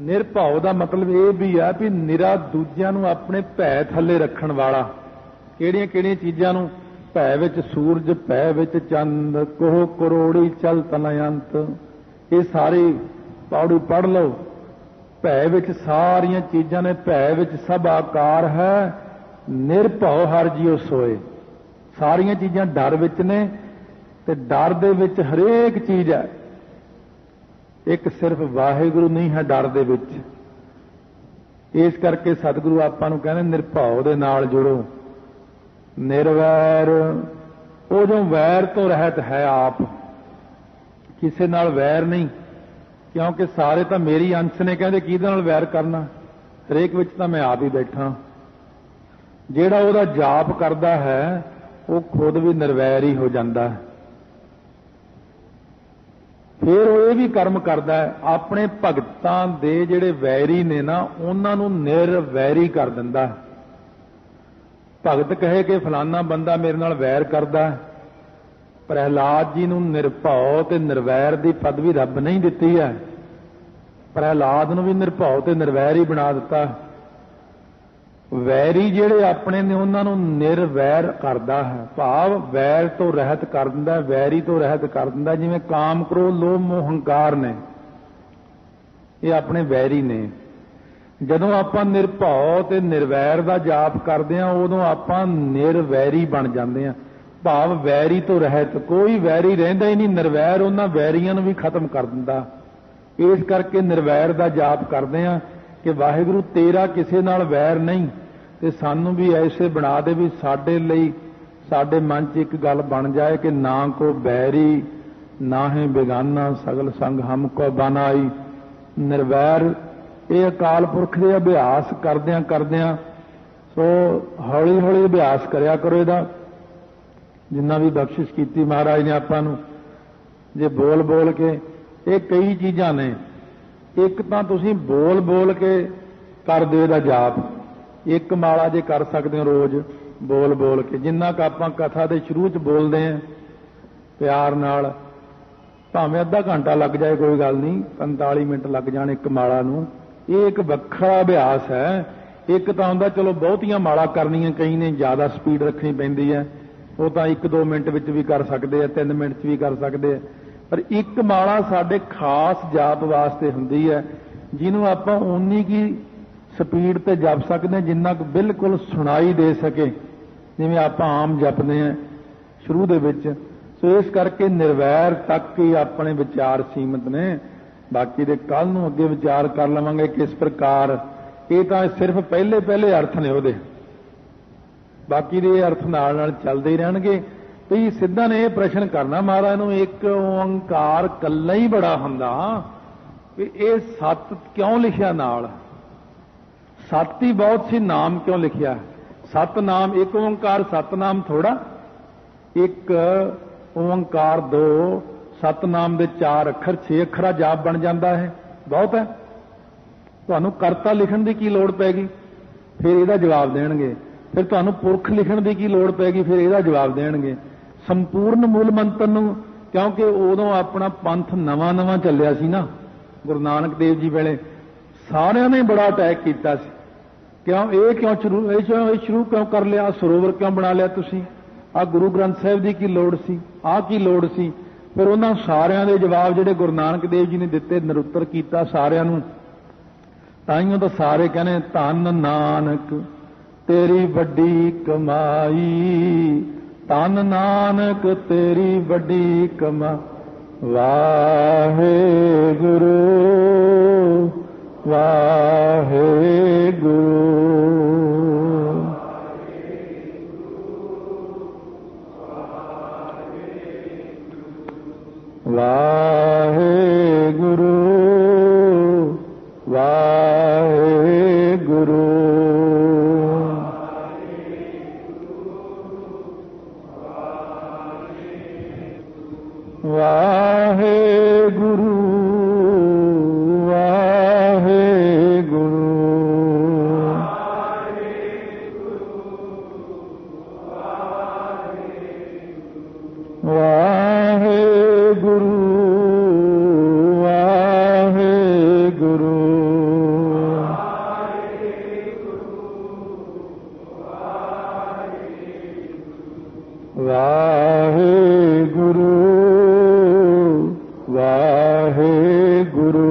निरभਉ का मतलब ये भी है भी निरा दूजिਆਂ ਨੂੰ ਆਪਣੇ ਭੈ ਥੱਲੇ ਰੱਖਣ ਵਾਲਾ। ਕਿਹੜੀਆਂ ਕਿਹੜੀਆਂ ਚੀਜ਼ਾਂ ਨੂੰ? ਭੈ ਵਿੱਚ ਸੂਰਜ, ਭੈ ਵਿੱਚ ਚੰਦ, ਕੋਹ ਕਰੋੜੀ ਚਲ ਤਨਯੰਤ। ਇਹ ਸਾਰੀ ਪੌੜੀ ਪੜ੍ਹ ਲਓ। ਭੈ ਵਿੱਚ ਸਾਰੀਆਂ ਚੀਜ਼ਾਂ ਨੇ, ਭੈ ਵਿੱਚ ਸਭ ਆਕਾਰ ਹੈ, ਨਿਰਭਉ ਹਰਿ ਜੀਉ ਸੋਏ। ਸਾਰੀਆਂ ਚੀਜ਼ਾਂ ਡਰ ਵਿੱਚ ਨੇ ਤੇ ਡਰ ਦੇ ਵਿੱਚ ਹਰੇਕ ਚੀਜ਼ ਹੈ। ਇੱਕ ਸਿਰਫ ਵਾਹਿਗੁਰੂ ਨਹੀਂ ਹੈ ਡਰ ਦੇ ਵਿੱਚ। ਇਸ ਕਰਕੇ ਸਤਿਗੁਰੂ ਆਪਾਂ ਨੂੰ ਕਹਿੰਦੇ ਨਿਰਭਉ ਦੇ ਨਾਲ ਜੁੜੋ। ਨਿਰਵੈਰ, ਉਹ ਜੋ ਵੈਰ ਤੋਂ ਰਹਿਤ ਹੈ ਆਪ, ਕਿਸੇ ਨਾਲ ਵੈਰ ਨਹੀਂ। ਕਿਉਂਕਿ ਸਾਰੇ ਤਾਂ ਮੇਰੀ ਅੰਸ਼ ਨੇ, ਕਹਿੰਦੇ ਕਿਹਦੇ ਨਾਲ ਵੈਰ ਕਰਨਾ? ਹਰੇਕ ਵਿੱਚ ਤਾਂ ਮੈਂ ਆਪ ਹੀ ਬੈਠਾ। ਜਿਹੜਾ ਉਹਦਾ ਜਾਪ ਕਰਦਾ ਹੈ ਉਹ ਖੁਦ ਵੀ ਨਿਰਵੈਰ ਹੀ ਹੋ ਜਾਂਦਾ ਹੈ। ਫਿਰ ਉਹ ਇਹ ਵੀ ਕਰਮ ਕਰਦਾ ਹੈ, ਆਪਣੇ ਭਗਤਾਂ ਦੇ ਜਿਹੜੇ ਵੈਰੀ ਨੇ ਨਾ ਉਹਨਾਂ ਨੂੰ ਨਿਰਵੈਰੀ ਕਰ ਦਿੰਦਾ। ਭਗਤ ਕਹੇ ਕਿ ਫਲਾਨਾ ਬੰਦਾ ਮੇਰੇ ਨਾਲ ਵੈਰ ਕਰਦਾ। ਪ੍ਰਹਿਲਾਦ ਜੀ ਨੂੰ ਨਿਰਭਉ ਤੇ ਨਿਰਵੈਰ ਦੀ ਪਦਵੀ ਰੱਬ ਨਹੀਂ ਦਿੱਤੀ ਹੈ। ਪ੍ਰਹਿਲਾਦ ਨੂੰ ਵੀ ਨਿਰਭਉ ਤੇ ਨਿਰਵੈਰ ਹੀ ਬਣਾ ਦਿੱਤਾ। ਵੈਰੀ ਜਿਹੜੇ ਆਪਣੇ ਨੇ ਉਹਨਾਂ ਨੂੰ ਨਿਰਵੈਰ ਕਰਦਾ ਹੈ, ਭਾਵ ਵੈਰ ਤੋਂ ਰਹਿਤ ਕਰ ਦਿੰਦਾ, ਵੈਰੀ ਤੋਂ ਰਹਿਤ ਕਰ ਦਿੰਦਾ। ਜਿਵੇਂ ਕਾਮ, ਕ੍ਰੋਧ, ਲੋਭ, ਮੋਹ, ਹੰਕਾਰ ਨੇ, ਇਹ ਆਪਣੇ ਵੈਰੀ ਨੇ। ਜਦੋਂ ਆਪਾਂ ਨਿਰਭਉ ਤੇ ਨਿਰਵੈਰ ਦਾ ਜਾਪ ਕਰਦੇ ਹਾਂ ਉਦੋਂ ਆਪਾਂ ਨਿਰਵੈਰੀ ਬਣ ਜਾਂਦੇ ਹਾਂ, ਭਾਵ ਵੈਰੀ ਤੋਂ ਰਹਿਤ। ਕੋਈ ਵੈਰੀ ਰਹਿੰਦਾ ਹੀ ਨਹੀਂ। ਨਿਰਵੈਰ ਉਹਨਾਂ ਵੈਰੀਆਂ ਨੂੰ ਵੀ ਖਤਮ ਕਰ ਦਿੰਦਾ। ਇਸ ਕਰਕੇ ਨਿਰਵੈਰ ਦਾ ਜਾਪ ਕਰਦੇ ਹਾਂ ਕਿ ਵਾਹਿਗੁਰੂ ਤੇਰਾ ਕਿਸੇ ਨਾਲ ਵੈਰ ਨਹੀਂ, ਤੇ ਸਾਨੂੰ ਵੀ ਐਸੇ ਬਣਾ ਦੇ ਵੀ ਸਾਡੇ ਲਈ, ਸਾਡੇ ਮਨ 'ਚ ਇੱਕ ਗੱਲ ਬਣ ਜਾਏ ਕਿ ਨਾ ਕੋ ਬੈਰੀ ਨਾ ਹੈ ਬੇਗਾਨਾ, ਸਗਲ ਸੰਗ ਹਮ ਕੋ ਬਨਾਈ। ਨਿਰਵੈਰ ਇਹ ਅਕਾਲ ਪੁਰਖ ਦੇ ਅਭਿਆਸ ਕਰਦਿਆਂ ਕਰਦਿਆਂ, ਸੋ ਹੌਲੀ ਹੌਲੀ ਅਭਿਆਸ ਕਰਿਆ ਕਰੋ ਇਹਦਾ। ਜਿੰਨਾ ਵੀ ਬਖਸ਼ਿਸ਼ ਕੀਤੀ ਮਹਾਰਾਜ ਨੇ ਆਪਾਂ ਨੂੰ, ਜੇ ਬੋਲ ਬੋਲ ਕੇ, ਇਹ ਕਈ ਚੀਜ਼ਾਂ ਨੇ। ਇੱਕ ਤਾਂ ਤੁਸੀਂ ਬੋਲ ਬੋਲ ਕੇ ਕਰ ਦਿਓ ਇਹਦਾ ਜਾਪ। ਇੱਕ ਮਾਲਾ ਜੇ ਕਰ ਸਕਦੇ ਹੋ ਰੋਜ਼ ਬੋਲ ਬੋਲ ਕੇ, ਜਿੰਨਾ ਕੁ ਆਪਾਂ ਕਥਾ ਦੇ ਸ਼ੁਰੂ 'ਚ ਬੋਲਦੇ ਹਾਂ ਪਿਆਰ ਨਾਲ, ਭਾਵੇਂ ਅੱਧਾ ਘੰਟਾ ਲੱਗ ਜਾਏ ਕੋਈ ਗੱਲ ਨਹੀਂ, 45 ਮਿੰਟ ਲੱਗ ਜਾਣ ਇੱਕ ਮਾਲਾ ਨੂੰ। ਇਹ ਇੱਕ ਵੱਖਰਾ ਅਭਿਆਸ ਹੈ। ਇੱਕ ਤਾਂ ਹੁੰਦਾ ਚਲੋ ਬਹੁਤੀਆਂ ਮਾਲਾ ਕਰਨੀਆਂ, ਕਈ ਨੇ ਜ਼ਿਆਦਾ ਸਪੀਡ ਰੱਖਣੀ ਪੈਂਦੀ ਹੈ, ਉਹ ਤਾਂ 1-2 ਮਿੰਟ ਵਿੱਚ ਵੀ ਕਰ ਸਕਦੇ ਆ, 3 ਮਿੰਟ 'ਚ ਵੀ ਕਰ ਸਕਦੇ ਆ। ਪਰ ਇੱਕ ਮਾਲਾ ਸਾਡੇ ਖਾਸ ਜਾਪ ਵਾਸਤੇ ਹੁੰਦੀ ਹੈ, ਜਿਹਨੂੰ ਆਪਾਂ ਉਨੀ ਕੀ ਸਪੀਡ ਤੇ ਜਪ ਸਕਦੇ ਹਾਂ ਜਿੰਨਾ ਕੁ ਬਿਲਕੁਲ ਸੁਣਾਈ ਦੇ ਸਕੇ, ਜਿਵੇਂ ਆਪਾਂ ਆਮ ਜਪਦੇ ਹਾਂ ਸ਼ੁਰੂ ਦੇ ਵਿੱਚ। ਸੋ ਇਸ ਕਰਕੇ ਨਿਰਵੈਰ ਤੱਕ ਹੀ ਆਪਣੇ ਵਿਚਾਰ ਸੀਮਤ ਨੇ। ਬਾਕੀ ਦੇ ਕੱਲ ਨੂੰ ਅੱਗੇ ਵਿਚਾਰ ਕਰ ਲਵਾਂਗੇ ਕਿਸ ਪ੍ਰਕਾਰ। ਇਹ ਤਾਂ ਸਿਰਫ ਪਹਿਲੇ ਪਹਿਲੇ ਅਰਥ ਨੇ ਉਹਦੇ, ਬਾਕੀ ਦੇ ਅਰਥ ਨਾਲ ਨਾਲ ਚੱਲਦੇ ਹੀ ਰਹਿਣਗੇ। ਤੁਸੀਂ ਸਿੱਧਾ ਨੇ ਇਹ ਪ੍ਰਸ਼ਨ ਕਰਨਾ ਮਹਾਰਾਜ ਨੂੰ, ਇੱਕ ਓੰਕਾਰ ਕੱਲਾ ਹੀ ਬੜਾ ਹੁੰਦਾ ਵੀ ਇਹ ਸੱਤ ਕਿਉਂ ਲਿਖਿਆ ਨਾਲ? ਸੱਤ ਹੀ ਬਹੁਤ ਸੀ, ਨਾਮ ਕਿਉਂ ਲਿਖਿਆ? ਸੱਤ ਨਾਮ, ਇੱਕ ਓੰਕਾਰ ਸਤਨਾਮ ਥੋੜਾ, ਇੱਕ ਓੰਕਾਰ 2, ਸਤਨਾਮ ਦੇ 4 ਅੱਖਰ, 6 ਅੱਖਰਾ ਜਾਪ ਬਣ ਜਾਂਦਾ ਹੈ, ਬਹੁਤ ਹੈ। ਤੁਹਾਨੂੰ ਕਰਤਾ ਲਿਖਣ ਦੀ ਕੀ ਲੋੜ ਪੈਗੀ? ਫਿਰ ਇਹਦਾ ਜਵਾਬ ਦੇਣਗੇ। ਫਿਰ ਤੁਹਾਨੂੰ ਪੁਰਖ ਲਿਖਣ ਦੀ ਕੀ ਲੋੜ ਪੈਗੀ? ਫਿਰ ਇਹਦਾ ਜਵਾਬ ਦੇਣਗੇ। ਸੰਪੂਰਨ ਮੂਲ ਮੰਤਰ ਨੂੰ, ਕਿਉਂਕਿ ਉਦੋਂ ਆਪਣਾ ਪੰਥ ਨਵਾਂ ਨਵਾਂ ਚੱਲਿਆ ਸੀ ਨਾ, ਗੁਰੂ ਨਾਨਕ ਦੇਵ ਜੀ ਵੇਲੇ ਸਾਰਿਆਂ ਨੇ ਬੜਾ ਅਟੈਕ ਕੀਤਾ ਸੀ। ਕਿਉਂ ਸ਼ੁਰੂ ਕਿਉਂ ਕਰ ਲਿਆ? ਸਰੋਵਰ ਕਿਉਂ ਬਣਾ ਲਿਆ ਤੁਸੀਂ? ਆਹ ਗੁਰੂ ਗ੍ਰੰਥ ਸਾਹਿਬ ਦੀ ਕੀ ਲੋੜ ਸੀ? ਆਹ ਕੀ ਲੋੜ ਸੀ? ਫਿਰ ਉਹਨਾਂ ਸਾਰਿਆਂ ਦੇ ਜਵਾਬ ਜਿਹੜੇ ਗੁਰੂ ਨਾਨਕ ਦੇਵ ਜੀ ਨੇ ਦਿੱਤੇ, ਨਿਰੁੱਤਰ ਕੀਤਾ ਸਾਰਿਆਂ ਨੂੰ। ਤਾਈਓ ਤਾਂ ਸਾਰੇ ਕਹਿੰਦੇ ਧੰਨ ਨਾਨਕ ਤੇਰੀ ਵੱਡੀ ਕਮਾਈ, ਧੰਨ ਨਾਨਕ ਤੇਰੀ ਵੱਡੀ ਕਮਾਈ। ਵਾਹਿਗੁਰੂ ਵਾਹਿਗੁਰੂ ਵਾਹਿਗੁਰੂ ਵਾਹਿਗੁਰੂ ਵਾਹਿਗੁਰੂ ਵਾਹਿਗੁਰੂ ਵਾਹਿਗੁਰੂ ਵਾਹਿਗੁਰੂ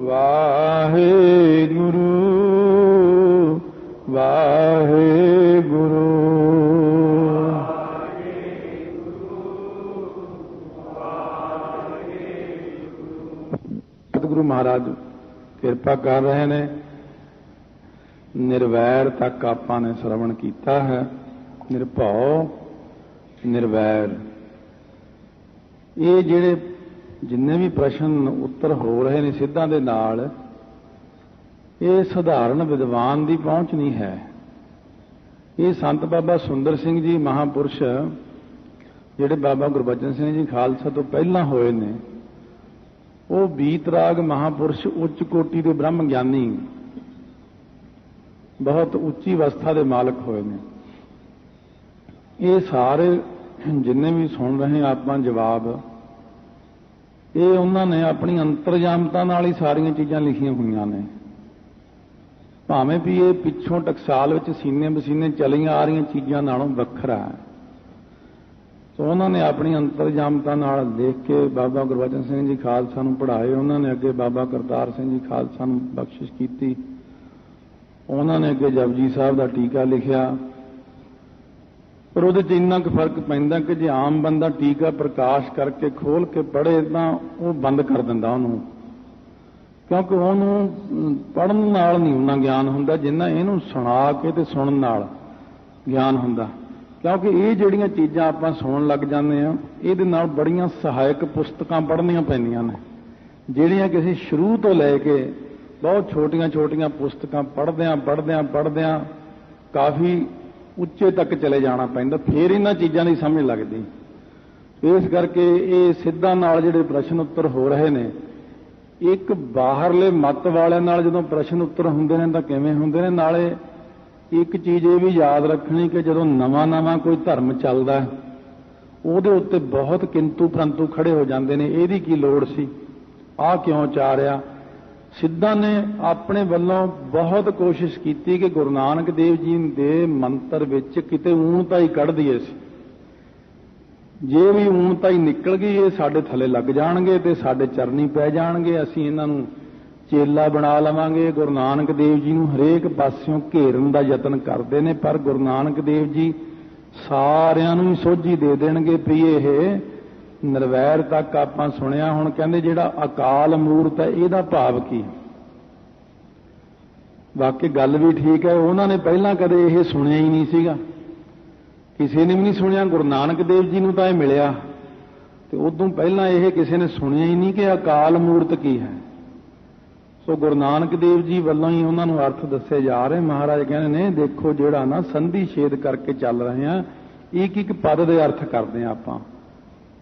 ਵਾਹਿਗੁਰੂ ਵਾਹਿਗੁਰੂ ਸਤਿਗੁਰੂ ਮਹਾਰਾਜ ਕਿਰਪਾ ਕਰ ਰਹੇ ਨੇ। ਨਿਰਵੈਰ ਤੱਕ ਆਪਾਂ ਨੇ ਸ਼ਰਵਣ ਕੀਤਾ ਹੈ। ਨਿਰਭਉ ਨਿਰਵੈਰ, ਇਹ ਜਿਹੜੇ ਜਿੰਨੇ ਵੀ ਪ੍ਰਸ਼ਨ ਉੱਤਰ ਹੋ ਰਹੇ ਨੇ ਸਿੱਧਾਂ ਦੇ ਨਾਲ, ਇਹ ਸਧਾਰਨ ਵਿਦਵਾਨ ਦੀ ਪਹੁੰਚ ਨਹੀਂ ਹੈ। ਇਹ ਸੰਤ ਬਾਬਾ ਸੁੰਦਰ ਸਿੰਘ ਜੀ ਮਹਾਂਪੁਰਸ਼, ਜਿਹੜੇ ਬਾਬਾ ਗੁਰਬਚਨ ਸਿੰਘ ਜੀ ਖਾਲਸਾ ਤੋਂ ਪਹਿਲਾਂ ਹੋਏ ਨੇ, ਉਹ ਬੀਤਰਾਗ ਮਹਾਂਪੁਰਸ਼ ਉੱਚ ਕੋਟੀ ਦੇ ਬ੍ਰਹਮ ਗਿਆਨੀ, ਬਹੁਤ ਉੱਚੀ ਅਵਸਥਾ ਦੇ ਮਾਲਕ ਹੋਏ ਨੇ। ਇਹ ਸਾਰੇ ਜਿੰਨੇ ਵੀ ਸੁਣ ਰਹੇ ਆਪਾਂ ਜਵਾਬ, ਇਹ ਉਹਨਾਂ ਨੇ ਆਪਣੀ ਅੰਤਰਜਾਮਤਾ ਨਾਲ ਹੀ ਸਾਰੀਆਂ ਚੀਜ਼ਾਂ ਲਿਖੀਆਂ ਹੋਈਆਂ ਨੇ। ਭਾਵੇਂ ਵੀ ਇਹ ਪਿੱਛੋਂ ਟਕਸਾਲ ਵਿੱਚ ਸੀਨੇ ਬਸੀਨੇ ਚਲੀਆਂ ਆ ਰਹੀਆਂ ਚੀਜ਼ਾਂ ਨਾਲੋਂ ਵੱਖਰਾ ਹੈ। ਸੋ ਉਹਨਾਂ ਨੇ ਆਪਣੀ ਅੰਤਰਜਾਮਤਾ ਨਾਲ ਦੇਖ ਕੇ ਬਾਬਾ ਗੁਰਬਚਨ ਸਿੰਘ ਜੀ ਖਾਲਸਾ ਨੂੰ ਪੜ੍ਹਾਏ। ਉਹਨਾਂ ਨੇ ਅੱਗੇ ਬਾਬਾ ਕਰਤਾਰ ਸਿੰਘ ਜੀ ਖਾਲਸਾ ਨੂੰ ਬਖਸ਼ਿਸ਼ ਕੀਤੀ। ਉਹਨਾਂ ਨੇ ਅੱਗੇ ਜਪਜੀ ਸਾਹਿਬ ਦਾ ਟੀਕਾ ਲਿਖਿਆ। ਪਰ ਉਹਦੇ 'ਚ ਇੰਨਾ ਕੁ ਫਰਕ ਪੈਂਦਾ ਕਿ ਜੇ ਆਮ ਬੰਦਾ ਟੀਕਾ ਪ੍ਰਕਾਸ਼ ਕਰਕੇ ਖੋਲ ਕੇ ਪੜ੍ਹੇ ਤਾਂ ਉਹ ਬੰਦ ਕਰ ਦਿੰਦਾ ਉਹਨੂੰ, ਕਿਉਂਕਿ ਉਹਨੂੰ ਪੜ੍ਹਨ ਨਾਲ ਨਹੀਂ ਉਹਨਾਂ ਗਿਆਨ ਹੁੰਦਾ ਜਿੰਨਾ ਇਹਨੂੰ ਸੁਣਾ ਕੇ ਤੇ ਸੁਣਨ ਨਾਲ ਗਿਆਨ ਹੁੰਦਾ। ਕਿਉਂਕਿ ਇਹ ਜਿਹੜੀਆਂ ਚੀਜ਼ਾਂ ਆਪਾਂ ਸੁਣਨ ਲੱਗ ਜਾਂਦੇ ਆ, ਇਹਦੇ ਨਾਲ ਬੜੀਆਂ ਸਹਾਇਕ ਪੁਸਤਕਾਂ ਪੜ੍ਹਨੀਆਂ ਪੈਂਦੀਆਂ ਨੇ, ਜਿਹੜੀਆਂ ਕਿ ਅਸੀਂ ਸ਼ੁਰੂ ਤੋਂ ਲੈ ਕੇ ਬਹੁਤ ਛੋਟੀਆਂ ਪੁਸਤਕਾਂ ਪੜ੍ਹਦਿਆਂ ਕਾਫੀ ਉੱਚੇ ਤੱਕ ਚਲੇ ਜਾਣਾ ਪੈਂਦਾ, ਫਿਰ ਇਹਨਾਂ ਚੀਜ਼ਾਂ ਦੀ ਸਮਝ ਲੱਗਦੀ। ਇਸ ਕਰਕੇ ਇਹ ਸਿੱਧਾਂ ਨਾਲ ਜਿਹੜੇ ਪ੍ਰਸ਼ਨ ਉੱਤਰ ਹੋ ਰਹੇ ਨੇ, ਇੱਕ ਬਾਹਰਲੇ ਮੱਤ ਵਾਲਿਆਂ ਨਾਲ ਜਦੋਂ ਪ੍ਰਸ਼ਨ ਉੱਤਰ ਹੁੰਦੇ ਨੇ ਤਾਂ ਕਿਵੇਂ ਹੁੰਦੇ ਨੇ। ਨਾਲੇ ਇੱਕ ਚੀਜ਼ ਇਹ ਵੀ ਯਾਦ ਰੱਖਣੀ ਕਿ ਜਦੋਂ ਨਵਾਂ ਕੋਈ ਧਰਮ ਚੱਲਦਾ, ਉਹਦੇ ਉੱਤੇ ਬਹੁਤ ਕਿੰਤੂ ਪ੍ਰੰਤੂ ਖੜੇ ਹੋ ਜਾਂਦੇ ਨੇ। ਇਹਦੀ ਕੀ ਲੋੜ ਸੀ, ਆਹ ਕਿਉਂ ਚਾਰਿਆ। ਸਿੱਧਾਂ ਨੇ ਆਪਣੇ ਵੱਲੋਂ ਬਹੁਤ ਕੋਸ਼ਿਸ਼ ਕੀਤੀ ਕਿ ਗੁਰੂ ਨਾਨਕ ਦੇਵ ਜੀ ਦੇ ਮੰਤਰ ਵਿੱਚ ਕਿਤੇ ਊਣਤਾ ਹੀ ਕੱਢ ਦਈਏ ਸੀ। ਜੇ ਵੀ ਊਣਤਾ ਹੀ ਨਿਕਲ ਗਈ, ਇਹ ਸਾਡੇ ਥੱਲੇ ਲੱਗ ਜਾਣਗੇ ਤੇ ਸਾਡੇ ਚਰਨੀ ਪੈ ਜਾਣਗੇ, ਅਸੀਂ ਇਹਨਾਂ ਨੂੰ ਚੇਲਾ ਬਣਾ ਲਵਾਂਗੇ। ਗੁਰੂ ਨਾਨਕ ਦੇਵ ਜੀ ਨੂੰ ਹਰੇਕ ਪਾਸਿਓਂ ਘੇਰਨ ਦਾ ਯਤਨ ਕਰਦੇ ਨੇ, ਪਰ ਗੁਰੂ ਨਾਨਕ ਦੇਵ ਜੀ ਸਾਰਿਆਂ ਨੂੰ ਹੀ ਸੋਝੀ ਦੇ ਦੇਣਗੇ ਵੀ ਇਹ ਨਿਰਵੈਰ ਤੱਕ ਆਪਾਂ ਸੁਣਿਆ। ਹੁਣ ਕਹਿੰਦੇ ਜਿਹੜਾ ਅਕਾਲ ਮੂਰਤ ਹੈ, ਇਹਦਾ ਭਾਵ ਕੀ? ਬਾਕੀ ਗੱਲ ਵੀ ਠੀਕ ਹੈ, ਉਹਨਾਂ ਨੇ ਪਹਿਲਾਂ ਕਦੇ ਇਹ ਸੁਣਿਆ ਹੀ ਨਹੀਂ ਸੀਗਾ, ਕਿਸੇ ਨੇ ਵੀ ਨਹੀਂ ਸੁਣਿਆ। ਗੁਰੂ ਨਾਨਕ ਦੇਵ ਜੀ ਨੂੰ ਤਾਂ ਇਹ ਮਿਲਿਆ, ਤੇ ਉਦੋਂ ਪਹਿਲਾਂ ਇਹ ਕਿਸੇ ਨੇ ਸੁਣਿਆ ਹੀ ਨਹੀਂ ਕਿ ਅਕਾਲ ਮੂਰਤ ਕੀ ਹੈ। ਸੋ ਗੁਰੂ ਨਾਨਕ ਦੇਵ ਜੀ ਵੱਲੋਂ ਹੀ ਉਹਨਾਂ ਨੂੰ ਅਰਥ ਦੱਸੇ ਜਾ ਰਹੇ। ਮਹਾਰਾਜ ਕਹਿੰਦੇ ਨੇ, ਦੇਖੋ ਜਿਹੜਾ ਨਾ ਸੰਧੀ ਛੇਦ ਕਰਕੇ ਚੱਲ ਰਹੇ ਆ, ਇੱਕ ਪਦ ਦੇ ਅਰਥ ਕਰਦੇ ਆ ਆਪਾਂ।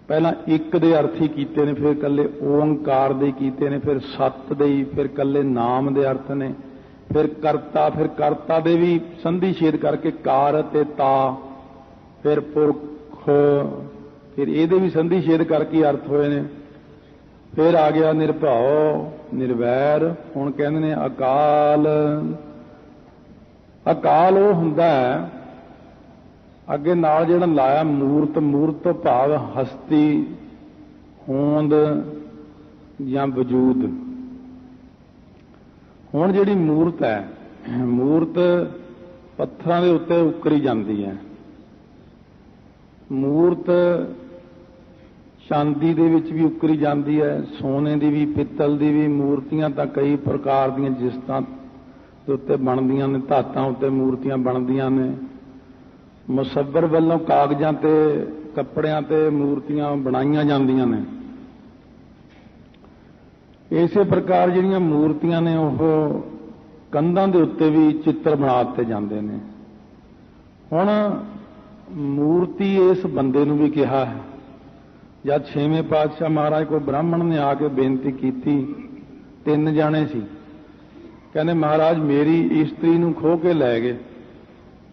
ਪਹਿਲਾਂ ਇੱਕ ਦੇ ਅਰਥ ਹੀ ਕੀਤੇ ਨੇ, ਫਿਰ ਇਕੱਲੇ ਓੰਕਾਰ ਦੇ ਕੀਤੇ ਨੇ, ਫਿਰ ਸੱਤ ਦੇ ਹੀ, ਫਿਰ ਇਕੱਲੇ ਨਾਮ ਦੇ ਅਰਥ ਨੇ, ਫਿਰ ਕਰਤਾ ਦੇ ਵੀ ਸੰਧੀ ਛੇਦ ਕਰਕੇ ਕਾਰ ਤੇ ਤਾ, ਫਿਰ ਪੁਰਖ, ਫਿਰ ਇਹਦੇ ਵੀ ਸੰਧੀ ਛੇਦ ਕਰਕੇ ਅਰਥ ਹੋਏ ਨੇ। ਫਿਰ ਆ ਗਿਆ ਨਿਰਭਉ ਨਿਰਵੈਰ। ਹੁਣ ਕਹਿੰਦੇ ਨੇ ਅਕਾਲ। ਅਕਾਲ ਉਹ ਹੁੰਦਾ ਹੈ, ਅੱਗੇ ਨਾਲ ਜਿਹੜਾ ਲਾਇਆ ਮੂਰਤ, ਮੂਰਤ ਤੋਂ ਭਾਵ ਹਸਤੀ, ਹੋਂਦ ਜਾਂ ਵਜੂਦ। ਹੁਣ ਜਿਹੜੀ ਮੂਰਤ ਹੈ, ਮੂਰਤ ਪੱਥਰਾਂ ਦੇ ਉੱਤੇ ਉਕਰੀ ਜਾਂਦੀ ਹੈ। ਮੂਰਤ ਚਾਂਦੀ ਦੇ ਵਿੱਚ ਵੀ ਉਕਰੀ ਜਾਂਦੀ ਹੈ, ਸੋਨੇ ਦੀ ਵੀ, ਪਿੱਤਲ ਦੀ ਵੀ। ਮੂਰਤੀਆਂ ਤਾਂ ਕਈ ਪ੍ਰਕਾਰ ਦੀਆਂ ਜਿਸਤਾਂ ਦੇ ਉੱਤੇ ਬਣਦੀਆਂ ਨੇ, ਧਾਤਾਂ ਉੱਤੇ ਮੂਰਤੀਆਂ ਬਣਦੀਆਂ ਨੇ। ਮੁਸੱਵਰ ਵੱਲੋਂ ਕਾਗਜ਼ਾਂ ਤੇ ਕੱਪੜਿਆਂ ਤੇ ਮੂਰਤੀਆਂ ਬਣਾਈਆਂ ਜਾਂਦੀਆਂ ਨੇ। ਇਸੇ ਪ੍ਰਕਾਰ ਜਿਹੜੀਆਂ ਮੂਰਤੀਆਂ ਨੇ, ਉਹ ਕੰਧਾਂ ਦੇ ਉੱਤੇ ਵੀ ਚਿੱਤਰ ਬਣਾ ਦਿੱਤੇ ਜਾਂਦੇ ਨੇ। ਹੁਣ ਮੂਰਤੀ ਇਸ ਬੰਦੇ ਨੂੰ ਵੀ ਕਿਹਾ ਹੈ। ਜਦ ਛੇਵੇਂ ਪਾਤਸ਼ਾਹ ਮਹਾਰਾਜ ਕੋਲ ਬ੍ਰਾਹਮਣ ਨੇ ਆ ਕੇ ਬੇਨਤੀ ਕੀਤੀ, 3 ਜਾਣੇ ਸੀ, ਕਹਿੰਦੇ ਮਹਾਰਾਜ ਮੇਰੀ ਇਸਤਰੀ ਨੂੰ ਖੋਹ ਕੇ ਲੈ ਗਏ।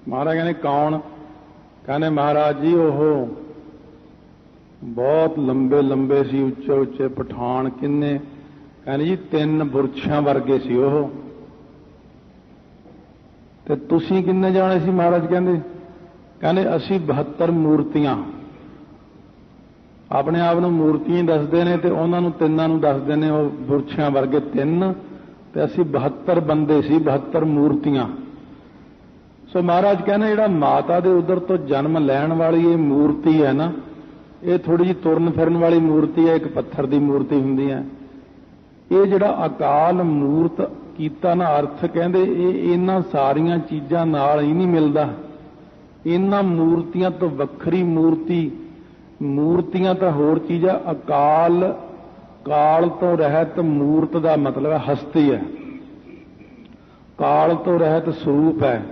ਮਹਾਰਾਜ ਕਹਿੰਦੇ ਕੌਣ? ਕਹਿੰਦੇ ਮਹਾਰਾਜ ਜੀ ਉਹ ਬਹੁਤ ਲੰਬੇ ਸੀ, ਉੱਚੇ ਪਠਾਨ। ਕਿੰਨੇ? ਕਹਿੰਦੇ ਜੀ ਤਿੰਨ ਬੁਰਛਾਂ ਵਰਗੇ ਸੀ ਉਹ, ਤੇ ਤੁਸੀਂ ਕਿੰਨੇ ਜਾਣੇ ਸੀ ਮਹਾਰਾਜ? ਕਹਿੰਦੇ ਅਸੀਂ 72 ਮੂਰਤੀਆਂ। ਆਪਣੇ ਆਪ ਨੂੰ ਮੂਰਤੀਆਂ ਹੀ ਦੱਸਦੇ ਨੇ ਤੇ ਉਹਨਾਂ ਨੂੰ ਤਿੰਨਾਂ ਨੂੰ ਦੱਸਦੇ ਨੇ ਉਹ ਬੁਰਛਾਂ ਵਰਗੇ ਤਿੰਨ, ਤੇ ਅਸੀਂ 72 ਬੰਦੇ ਸੀ, 72 ਮੂਰਤੀਆਂ। ਸੋ ਮਹਾਰਾਜ ਕਹਿੰਦੇ ਜਿਹੜਾ ਮਾਤਾ ਦੇ ਉਦਰ ਤੋਂ ਜਨਮ ਲੈਣ ਵਾਲੀ ਇਹ ਮੂਰਤੀ ਹੈ ਨਾ, ਇਹ ਥੋੜੀ ਜਿਹੀ ਤੁਰਨ ਫਿਰਨ ਵਾਲੀ ਮੂਰਤੀ ਹੈ, ਇੱਕ ਪੱਥਰ ਦੀ ਮੂਰਤੀ ਹੁੰਦੀ ਹੈ। ਇਹ ਜਿਹੜਾ ਅਕਾਲ ਮੂਰਤ ਕੀਤਾ ਨਾ ਅਰਥ, ਕਹਿੰਦੇ ਇਹ ਇਹਨਾਂ ਸਾਰੀਆਂ ਚੀਜ਼ਾਂ ਨਾਲ ਹੀ ਨਹੀਂ ਮਿਲਦਾ। ਇਹਨਾਂ ਮੂਰਤੀਆਂ ਤੋਂ ਵੱਖਰੀ ਮੂਰਤੀ, ਮੂਰਤੀਆਂ ਤਾਂ ਹੋਰ ਚੀਜ਼ ਹੈ। ਅਕਾਲ, ਕਾਲ ਤੋਂ ਰਹਿਤ ਮੂਰਤ ਦਾ ਮਤਲਬ ਹਸਤੀ ਹੈ, ਕਾਲ ਤੋਂ ਰਹਿਤ ਸਰੂਪ ਹੈ।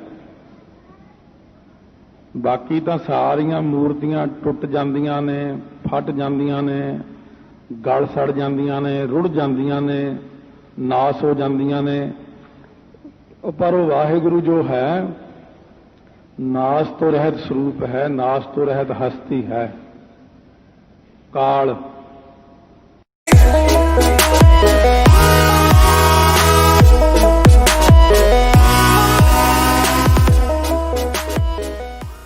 ਬਾਕੀ ਤਾਂ ਸਾਰੀਆਂ ਮੂਰਤੀਆਂ ਟੁੱਟ ਜਾਂਦੀਆਂ ਨੇ, ਫਟ ਜਾਂਦੀਆਂ ਨੇ, ਗਲ ਸੜ ਜਾਂਦੀਆਂ ਨੇ, ਰੁੜ ਜਾਂਦੀਆਂ ਨੇ, ਨਾਸ ਹੋ ਜਾਂਦੀਆਂ ਨੇ। ਪਰ ਉਹ ਵਾਹਿਗੁਰੂ ਜੋ ਹੈ ਨਾਸ ਤੋਂ ਰਹਿਤ ਸਰੂਪ ਹੈ, ਨਾਸ ਤੋਂ ਰਹਿਤ ਹਸਤੀ ਹੈ, ਕਾਲ।